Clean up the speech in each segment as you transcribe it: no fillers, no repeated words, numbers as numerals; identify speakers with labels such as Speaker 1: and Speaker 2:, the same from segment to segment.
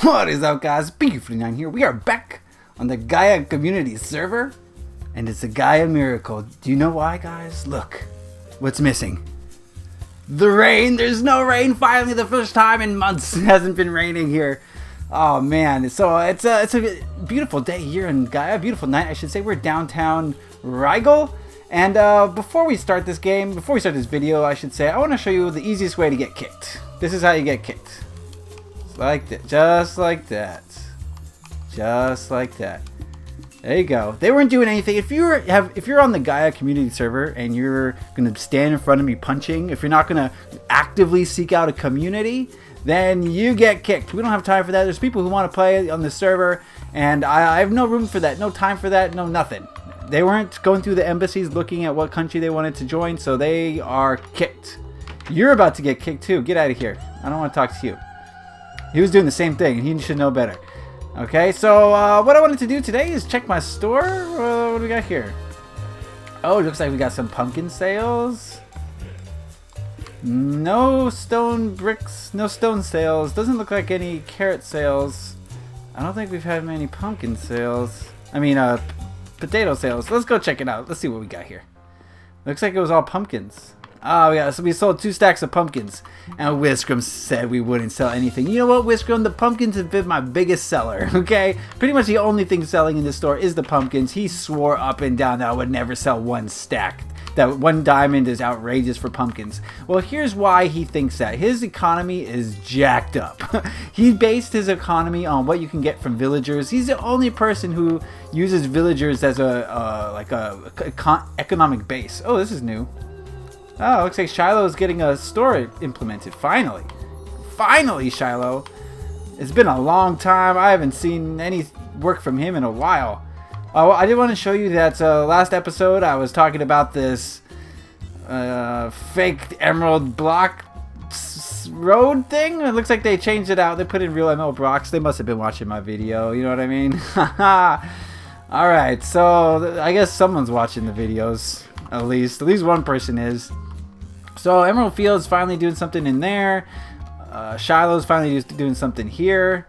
Speaker 1: What is up, guys? Beancrew49 here. We are back on the Gaia community server, and it's a Gaia miracle. Do you know why, guys? Look, what's missing? The rain. There's no rain. Finally, the first time in months it hasn't been raining here. Oh man, so it's a beautiful day here in Gaia. Beautiful night, I should say. We're downtown Rigel. And before we start this video, I should say, I want to show you the easiest way to get kicked. This is how you get kicked. Like that, just like that, just like that. There you go. They weren't doing anything. If you're on the Gaia community server and you're gonna stand in front of me punching, if you're not gonna actively seek out a community, then you get kicked. We don't have time for that. There's people who want to play on the server, and I have no room for that, no time for that, no nothing. They weren't going through the embassies looking at what country they wanted to join, so they are kicked. You're about to get kicked too. Get out of here. I don't want to talk to you. He was doing the same thing, and he should know better. Okay, so what I wanted to do today is check my store. What do we got here? Oh, it looks like we got some pumpkin sales. No stone bricks, no stone sales. Doesn't look like any carrot sales. I don't think we've had many pumpkin sales. I mean, potato sales. Let's go check it out. Let's see what we got here. Looks like it was all pumpkins. Oh yeah, so we sold 2 stacks of pumpkins, and Whiscrum said we wouldn't sell anything. You know what, Whiscrum? The pumpkins have been my biggest seller, okay? Pretty much the only thing selling in this store is the pumpkins. He swore up and down that I would never sell 1 stack. That 1 diamond is outrageous for pumpkins. Well, here's why he thinks that. His economy is jacked up. He based his economy on what you can get from villagers. He's the only person who uses villagers as a economic base. Oh, this is new. Oh, looks like Shiloh's getting a store implemented. Finally. Finally, Shiloh. It's been a long time. I haven't seen any work from him in a while. Oh, I did want to show you that last episode I was talking about this fake emerald block road thing. It looks like they changed it out. They put in real emerald blocks. They must have been watching my video. You know what I mean? Alright, so I guess someone's watching the videos. At least one person is. So Emerald Field's finally doing something in there. Shiloh's finally doing something here.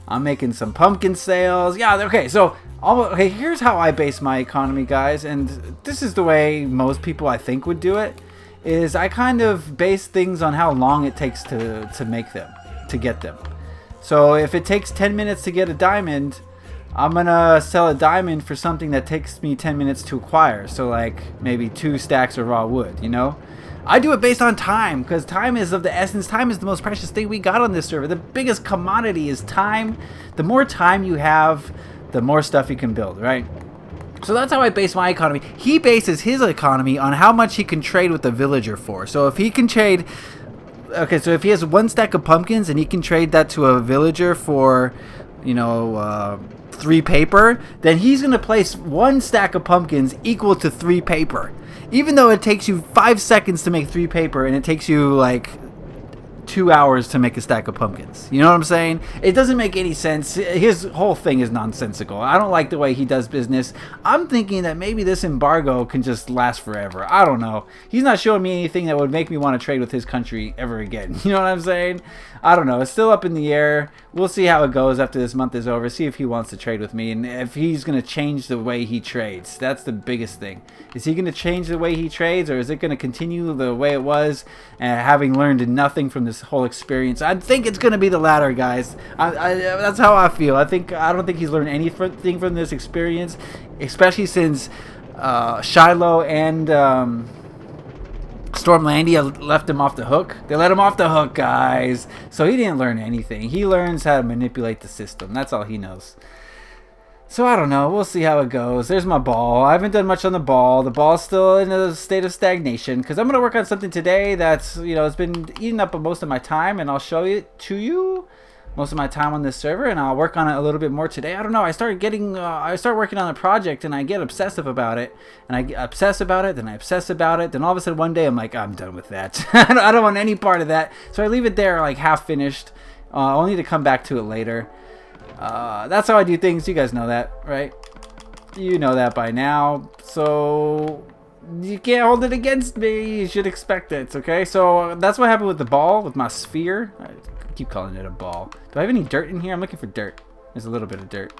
Speaker 1: I'm making some pumpkin sales. Yeah, okay, so okay, here's how I base my economy, guys, and this is the way most people I think would do it. Is I kind of base things on how long it takes to make them, to get them. So if it takes 10 minutes to get a diamond, I'm gonna sell a diamond for something that takes me 10 minutes to acquire. So like maybe 2 stacks of raw wood, you know? I do it based on time, because time is of the essence. Time is the most precious thing we got on this server. The biggest commodity is time. The more time you have, the more stuff you can build, right? So that's how I base my economy. He bases his economy on how much he can trade with the villager for. So if he can trade... Okay, so if he has 1 stack of pumpkins and he can trade that to a villager for, you know, 3 paper, then he's going to place 1 stack of pumpkins equal to 3 paper. Even though it takes you 5 seconds to make 3 paper and it takes you like 2 hours to make a stack of pumpkins. You know what I'm saying? It doesn't make any sense. His whole thing is nonsensical. I don't like the way he does business. I'm thinking that maybe this embargo can just last forever. I don't know. He's not showing me anything that would make me want to trade with his country ever again. You know what I'm saying? I don't know. It's still up in the air. We'll see how it goes after this month is over. See if he wants to trade with me and if he's going to change the way he trades. That's the biggest thing. Is he going to change the way he trades, or is it going to continue the way it was, having learned nothing from this whole experience? I think it's going to be the latter, guys. That's how I feel. I don't think he's learned anything from this experience, especially since Shiloh and Stormlandia left him off the hook. They let him off the hook, guys. So he didn't learn anything. He learns how to manipulate the system. That's all he knows. So I don't know. We'll see how it goes. There's my ball. I haven't done much on the ball. The ball's still in a state of stagnation because I'm going to work on something today that's, you know, it's been eating up most of my time, and I'll show it to you most of my time on this server, and I'll work on it a little bit more today. I don't know. I start working on a project, and I get obsessive about it, and I get obsess about it, then I obsess about it, then all of a sudden one day I'm like, I'm done with that. I don't want any part of that. So I leave it there like half finished. I'll need to come back to it later. That's how I do things. You guys know that, right? You know that by now. So you can't hold it against me. You should expect it, okay? So that's what happened with the ball, with my sphere. keep calling it a ball. Do I have any dirt in here? I'm looking for dirt. There's a little bit of dirt.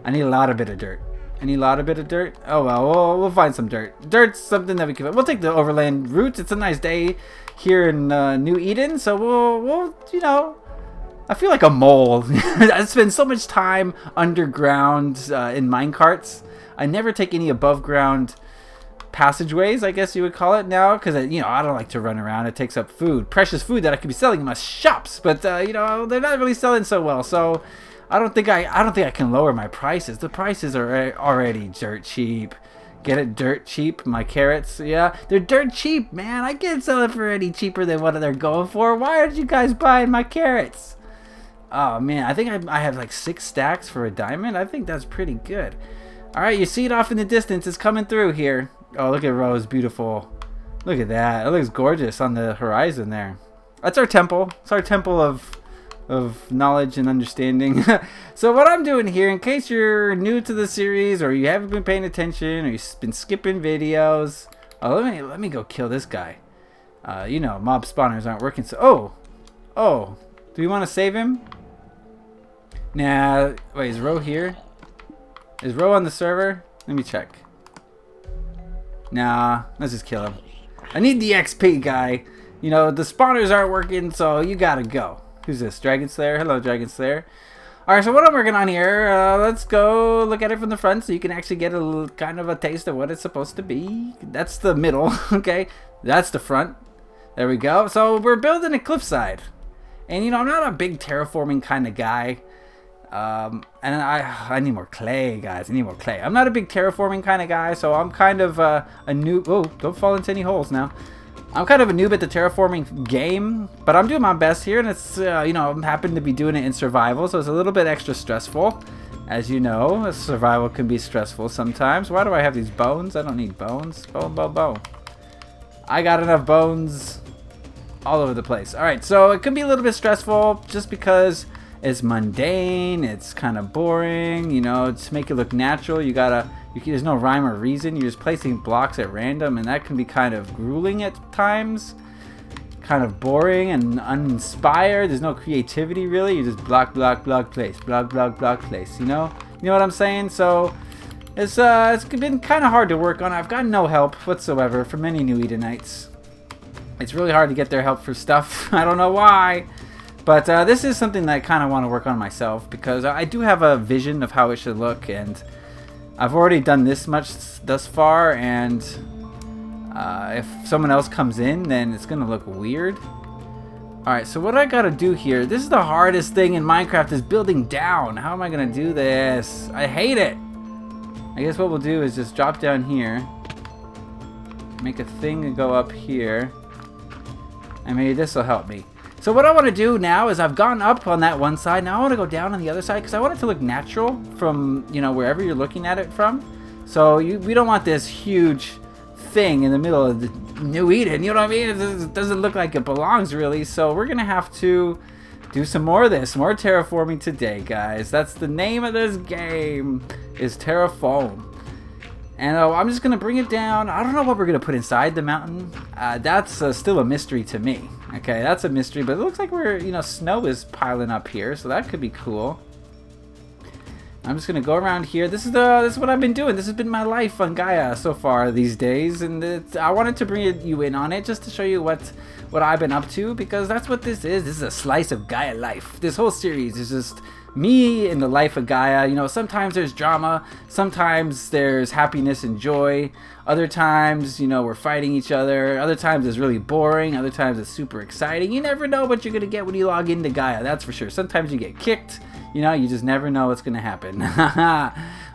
Speaker 1: I need a lot of bit of dirt. Oh well, we'll find some dirt. Dirt's something that we can. We'll take the overland route. It's a nice day here in New Eden, so we'll you know. I feel like a mole. I spend so much time underground in minecarts. I never take any above ground passageways, I guess you would call it now, because you know I don't like to run around. It takes up food, precious food that I could be selling in my shops, but you know they're not really selling so well. So I don't think I can lower my prices. The prices are already dirt cheap. Get it dirt cheap? My carrots, yeah, they're dirt cheap, man. I can't sell it for any cheaper than what they're going for. Why aren't you guys buying my carrots? Oh man, I think I have like 6 stacks for a diamond. I think that's pretty good. All right, you see it off in the distance. It's coming through here. Oh, look at Rose, beautiful. Look at that. It looks gorgeous on the horizon there. That's our temple. It's our temple of knowledge and understanding. So what I'm doing here, in case you're new to the series or you haven't been paying attention or you've been skipping videos, oh, let me go kill this guy. You know, mob spawners aren't working. So oh, do we want to save him? Nah. Wait, is Ro here? Is Ro on the server? Let me check. Nah, let's just kill him. I need the XP, guy. You know, the spawners aren't working, so you gotta go. Who's this? Dragon Slayer? Hello, Dragon Slayer. Alright, so what I'm working on here, let's go look at it from the front so you can actually get a kind of a taste of what it's supposed to be. That's the middle, okay? That's the front. There we go. So we're building a cliffside. And, you know, I'm not a big terraforming kind of guy. And I need more clay, guys. I need more clay. I'm not a big terraforming kind of guy, so I'm kind of a noob. Oh, don't fall into any holes now. I'm kind of a noob at the terraforming game, but I'm doing my best here, and it's, you know, I'm happen to be doing it in survival, so it's a little bit extra stressful. As you know, survival can be stressful sometimes. Why do I have these bones? I don't need bones. Bone. I got enough bones all over the place. All right, so it can be a little bit stressful just because it's mundane, it's kind of boring, you know, to make it look natural, there's no rhyme or reason, you're just placing blocks at random, and that can be kind of grueling at times, kind of boring and uninspired. There's no creativity really, you just block, place, block, place, you know what I'm saying? So it's been kind of hard to work on. I've got no help whatsoever from many New Edenites. It's really hard to get their help for stuff. I don't know why. But this is something that I kind of want to work on myself, because I do have a vision of how it should look, and I've already done this much thus far, and if someone else comes in, then it's going to look weird. Alright, so what I got to do here, this is the hardest thing in Minecraft, is building down. How am I going to do this? I hate it. I guess what we'll do is just drop down here, make a thing and go up here, and maybe this will help me. So what I want to do now is I've gone up on that one side. Now I want to go down on the other side because I want it to look natural from, you know, wherever you're looking at it from. So we don't want this huge thing in the middle of the New Eden. You know what I mean? It doesn't look like it belongs really. So we're going to have to do some more of this. More terraforming today, guys. That's the name of this game, is Terraform. And I'm just going to bring it down. I don't know what we're going to put inside the mountain. That's still a mystery to me. Okay, that's a mystery, but it looks like snow is piling up here, so that could be cool. I'm just going to go around here. This is what I've been doing. This has been my life on Gaia so far these days, and I wanted to bring you in on it just to show you what I've been up to, because that's what this is. This is a slice of Gaia life. This whole series is just me in the life of Gaia. You know, sometimes there's drama, sometimes there's happiness and joy, other times, you know, we're fighting each other, other times it's really boring, other times it's super exciting. You never know what you're gonna get when you log into Gaia, that's for sure. Sometimes you get kicked, you know, you just never know what's gonna happen.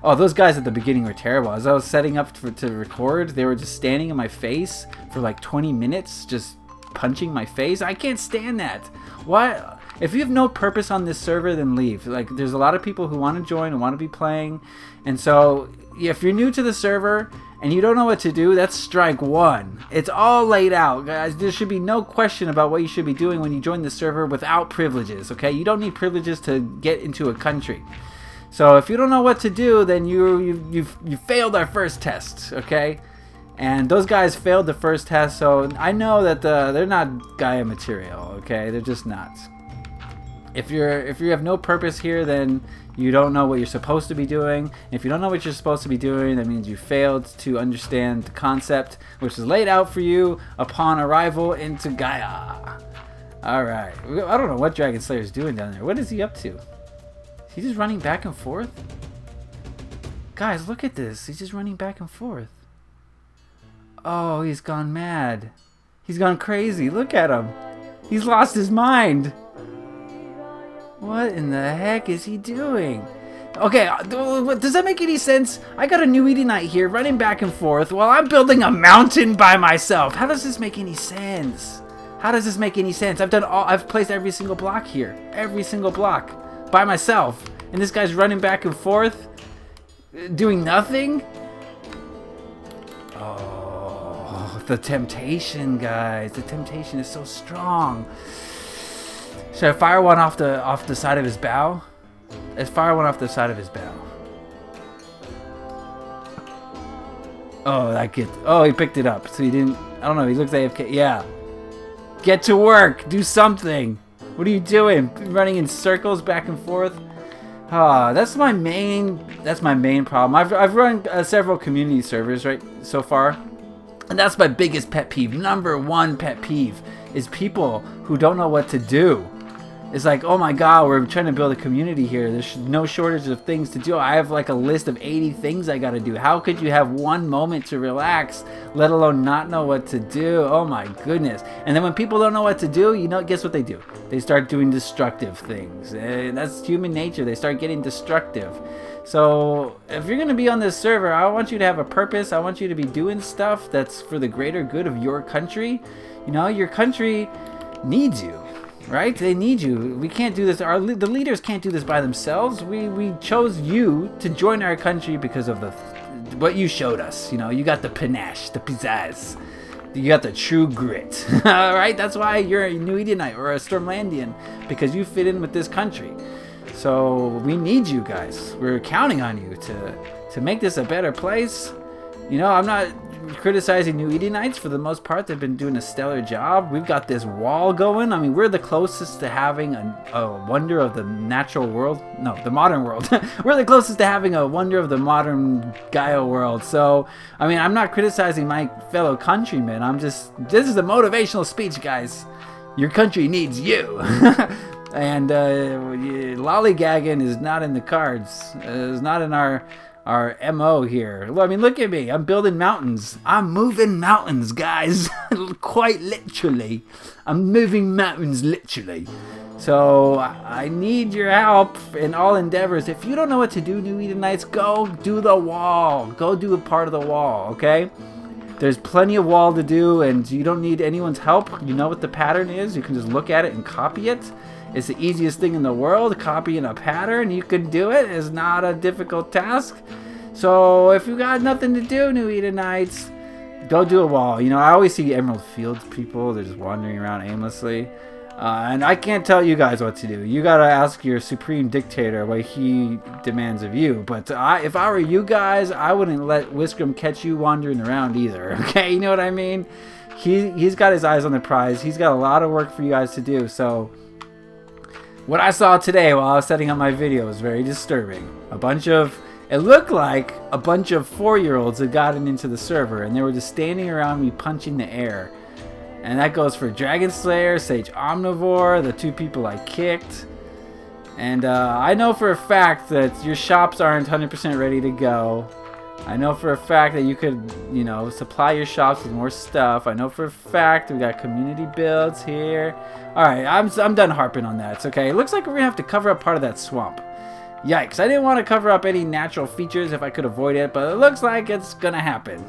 Speaker 1: Oh, those guys at the beginning were terrible. As I was setting up to record, they were just standing in my face for like 20 minutes, just punching my face. I can't stand that. Why? If you have no purpose on this server, then leave. Like, there's a lot of people who want to join and want to be playing, and so if you're new to the server and you don't know what to do, that's strike one. It's all laid out, guys. There should be no question about what you should be doing when you join the server without privileges, okay? You don't need privileges to get into a country. So if you don't know what to do, then you failed our first test, okay? And those guys failed the first test, so I know that they're not Gaia material, okay? They're just not. if you have no purpose here, then you don't know what you're supposed to be doing. If you don't know what you're supposed to be doing, that means you failed to understand the concept, which is laid out for you upon arrival into Gaia. Alright. I don't know what Dragon Slayer's doing down there. What is he up to? Is he just running back and forth? Guys, look at this. He's just running back and forth. Oh, he's gone mad. He's gone crazy. Look at him. He's lost his mind. What in the heck is he doing? Okay, does that make any sense? I got a new Edenite here running back and forth while I'm building a mountain by myself. How does this make any sense? How does this make any sense? I've placed every single block here. Every single block by myself. And this guy's running back and forth doing nothing? Oh, the temptation, guys. The temptation is so strong. Should I fire one off the side of his bow? Let's fire one off the side of his bow. Oh, he picked it up. So he didn't. I don't know. He looks AFK. Yeah. Get to work. Do something. What are you doing? Running in circles back and forth. That's my main problem. I've run several community servers right so far, and that's my biggest pet peeve. Number one pet peeve is people who don't know what to do. It's like, oh my god, we're trying to build a community here. There's no shortage of things to do. I have like a list of 80 things I gotta do. How could you have one moment to relax, let alone not know what to do? Oh my goodness. And then when people don't know what to do, guess what they do? They start doing destructive things. That's human nature. They start getting destructive. So if you're gonna be on this server, I want you to have a purpose. I want you to be doing stuff that's for the greater good of your country. Your country needs you. Right? They need you. We can't do this. The leaders can't do this by themselves. We chose you to join our country because of what you showed us. You got the panache, the pizzazz. You got the true grit. Alright? That's why you're a New Edenite or a Stormlandian, because you fit in with this country. So we need you guys. We're counting on you to make this a better place. I'm not criticizing New Edenites. For the most part, they've been doing a stellar job. We've got this wall going. I mean, we're the closest to having a wonder of the natural world. No, the modern world. We're the closest to having a wonder of the modern Gaia world. So, I mean, I'm not criticizing my fellow countrymen. this is a motivational speech, guys. Your country needs you. And lollygagging is not in the cards. It's not in our MO here. Well, I mean, look at me. I'm building mountains. I'm moving mountains, guys. Quite literally. I'm moving mountains literally. So I need your help in all endeavors. If you don't know what to do, New Edenites, go do the wall. Go do a part of the wall, okay? There's plenty of wall to do, and you don't need anyone's help. You know what the pattern is. You can just look at it and copy it. It's the easiest thing in the world. Copying a pattern, you can do it. It's not a difficult task. So if you got nothing to do, New Edenites, go do a wall. I always see Emerald Fields people. They're just wandering around aimlessly. And I can't tell you guys what to do. You gotta ask your supreme dictator what he demands of you. But if I were you guys, I wouldn't let Whiscrum catch you wandering around either. Okay, you know what I mean? He's got his eyes on the prize. He's got a lot of work for you guys to do. So what I saw today while I was setting up my video was very disturbing. It looked like a bunch of 4-year-olds had gotten into the server, and they were just standing around me punching the air. And that goes for Dragon Slayer, Sage Omnivore, the 2 people I kicked. And I know for a fact that your shops aren't 100% ready to go. I know for a fact that you could, supply your shops with more stuff. I know for a fact we got community builds here. Alright, I'm done harping on that. It's okay. It looks like we're going to have to cover up part of that swamp. Yikes, I didn't want to cover up any natural features if I could avoid it, but it looks like it's going to happen.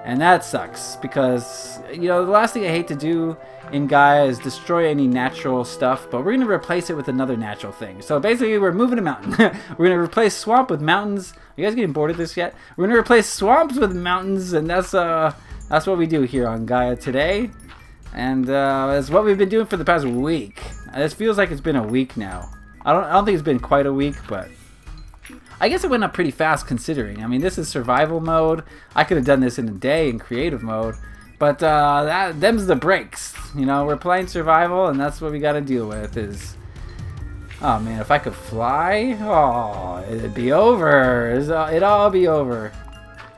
Speaker 1: And that sucks, because, the last thing I hate to do in Gaia is destroy any natural stuff, but we're going to replace it with another natural thing. So basically, we're moving a mountain. We're going to replace swamp with mountains. Are you guys getting bored of this yet? We're going to replace swamps with mountains, and that's what we do here on Gaia today. And that's what we've been doing for the past week. This feels like it's been a week now. I don't think it's been quite a week, but I guess it went up pretty fast considering. I mean, this is survival mode. I could have done this in a day in creative mode, but them's the breaks. We're playing survival, and that's what we got to deal with. Is Oh man, if I could fly, oh, it'd be over. It'd all be over.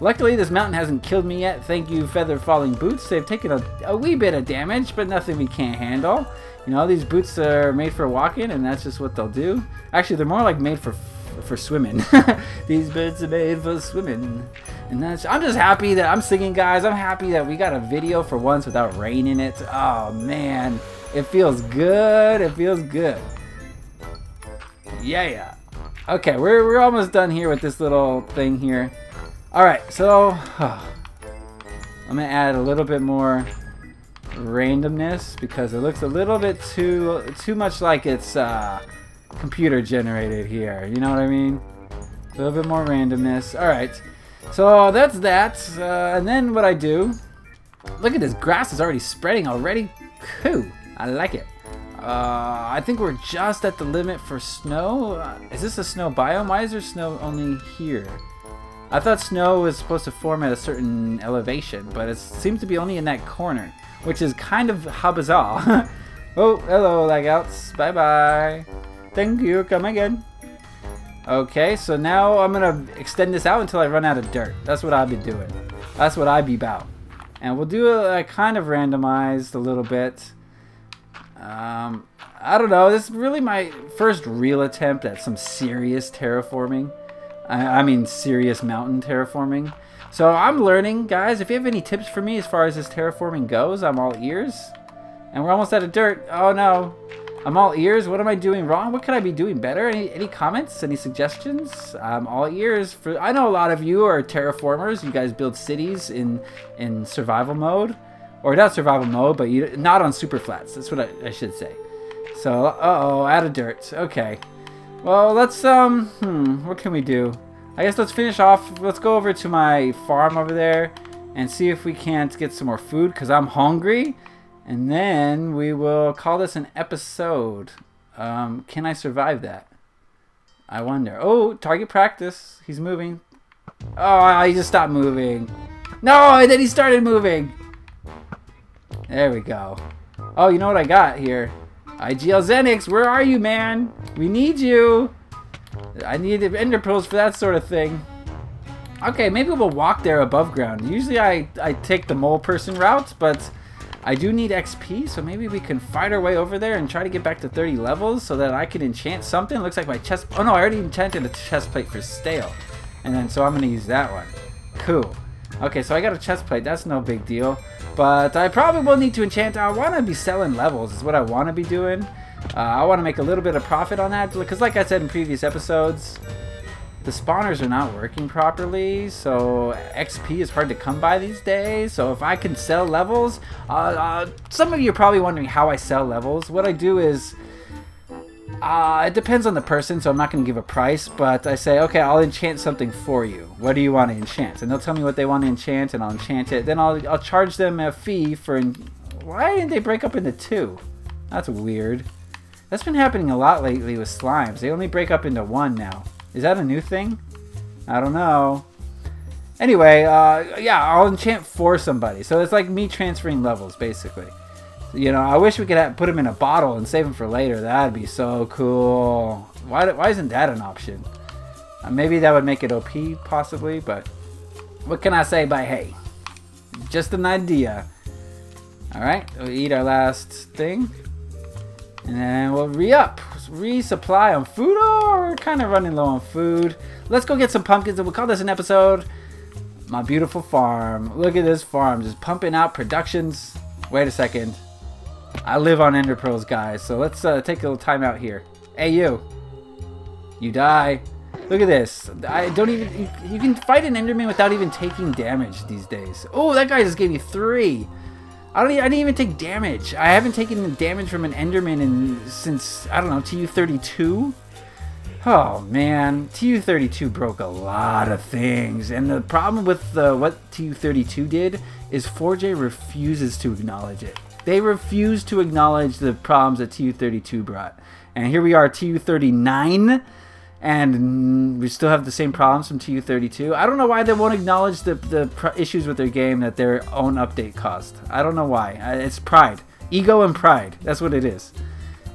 Speaker 1: Luckily, this mountain hasn't killed me yet. Thank you, feather falling boots. They've taken a wee bit of damage, but nothing we can't handle. You know, these boots are made for walking, and that's just what they'll do. Actually, they're more like made for swimming. These boots are made for swimming. And I'm just happy that I'm singing, guys. I'm happy that we got a video for once without rain in it. Oh man, it feels good. It feels good. Yeah. Okay, we're almost done here with this little thing here. All right, so I'm gonna add a little bit more randomness because it looks a little bit too much like it's computer generated here. You know what I mean? A little bit more randomness. All right, so that's that. And then what I do? Look at this, grass is already spreading already. Cool, I like it. I think we're just at the limit for snow. Is this a snow biome? Why is there snow only here? I thought snow was supposed to form at a certain elevation, but it seems to be only in that corner, which is kind of how bizarre. Oh, hello, lagouts. Bye-bye. Thank you. Come again. Okay, so now I'm going to extend this out until I run out of dirt. That's what I'll be doing. That's what I be about. And we'll do a kind of randomized a little bit. I don't know. This is really my first real attempt at some serious terraforming. I mean serious mountain terraforming. So I'm learning, guys. If you have any tips for me as far as this terraforming goes, I'm all ears. And we're almost out of dirt. Oh no. I'm all ears. What am I doing wrong? What could I be doing better? Any comments? Any suggestions? I'm all ears. I know a lot of you are terraformers. You guys build cities in survival mode. Or not survival mode, but not on super flats. That's what I should say. So, uh-oh, out of dirt. Okay. Well, let's, what can we do? I guess let's finish off. Let's go over to my farm over there and see if we can't get some more food because I'm hungry. And then we will call this an episode. Can I survive that? I wonder. Oh, target practice. He's moving. Oh, he just stopped moving. No, and then he started moving. There we go. Oh, you know what I got here? IGL Zenix, where are you, man? We need you. I need the ender pearls for that sort of thing. Okay, maybe we'll walk there above ground. Usually I take the mole person route, but I do need XP, so maybe we can fight our way over there and try to get back to 30 levels so that I can enchant something. Looks like my chest... Oh no, I already enchanted a chest plate for stale. And then, so I'm going to use that one. Cool. Okay, so I got a chest plate. That's no big deal. But I probably will need to enchant. I want to be selling levels is what I want to be doing. I want to make a little bit of profit on that. Because like I said in previous episodes, the spawners are not working properly. So XP is hard to come by these days. So if I can sell levels, some of you are probably wondering how I sell levels. What I do is... it depends on the person, so I'm not going to give a price, but I say, okay, I'll enchant something for you. What do you want to enchant? And they'll tell me what they want to enchant, and I'll enchant it. Then I'll charge them a fee for... Why didn't they break up into two? That's weird. That's been happening a lot lately with slimes. They only break up into one now. Is that a new thing? I don't know. Anyway, yeah, I'll enchant for somebody. So it's like me transferring levels, basically. You know, I wish we could put them in a bottle and save them for later. That'd be so cool. Why isn't that an option? Maybe that would make it OP, possibly, but what can I say by hey? Just an idea. Alright, we'll eat our last thing. And then we'll re-up. Resupply on food. Oh, we're kind of running low on food. Let's go get some pumpkins and we'll call this an episode. My beautiful farm. Look at this farm. Just pumping out productions. Wait a second. I live on ender pearls, guys, so let's take a little time out here. Hey, you die. Look at this. I don't even... You can fight an enderman without even taking damage these days. Oh, that guy just gave me 3. I didn't even take damage. I haven't taken damage from an enderman since, I don't know, TU32. Oh, man. TU32 broke a lot of things. And the problem with what TU32 did is 4J refuses to acknowledge it. They refuse to acknowledge the problems that TU32 brought. And here we are, TU39, and we still have the same problems from TU32. I don't know why they won't acknowledge the issues with their game that their own update caused. I don't know why. It's pride. Ego and pride. That's what it is.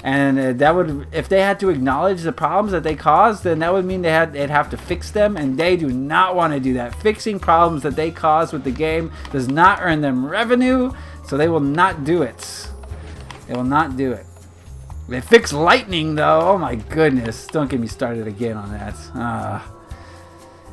Speaker 1: And that would, if they had to acknowledge the problems that they caused, then that would mean they'd have to fix them, and they do not want to do that. Fixing problems that they cause with the game does not earn them revenue, so they will not do it. They will not do it. They fix lightning, though. Oh my goodness! Don't get me started again on that.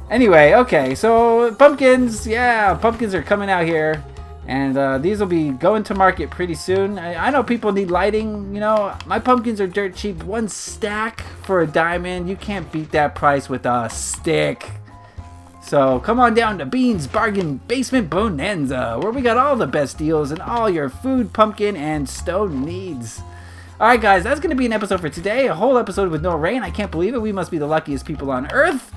Speaker 1: Anyway, okay, so pumpkins, yeah, pumpkins are coming out here. And these will be going to market pretty soon. I know people need lighting. You know, my pumpkins are dirt cheap. 1 stack for a diamond. You can't beat that price with a stick. So come on down to Bean's Bargain Basement Bonanza, where we got all the best deals and all your food, pumpkin, and stone needs. Alright guys, that's going to be an episode for today. A whole episode with no rain. I can't believe it. We must be the luckiest people on Earth.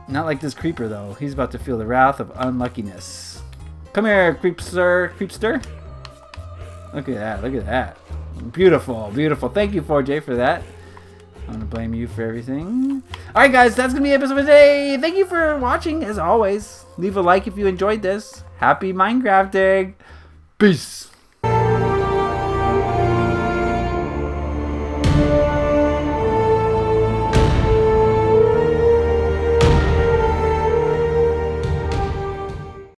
Speaker 1: Not like this creeper, though. He's about to feel the wrath of unluckiness. Come here, creepster. Look at that, look at that. Beautiful, beautiful. Thank you, 4J, for that. I'm gonna blame you for everything. Alright guys, that's gonna be the episode for today. Thank you for watching, as always. Leave a like if you enjoyed this. Happy Minecrafting. Peace.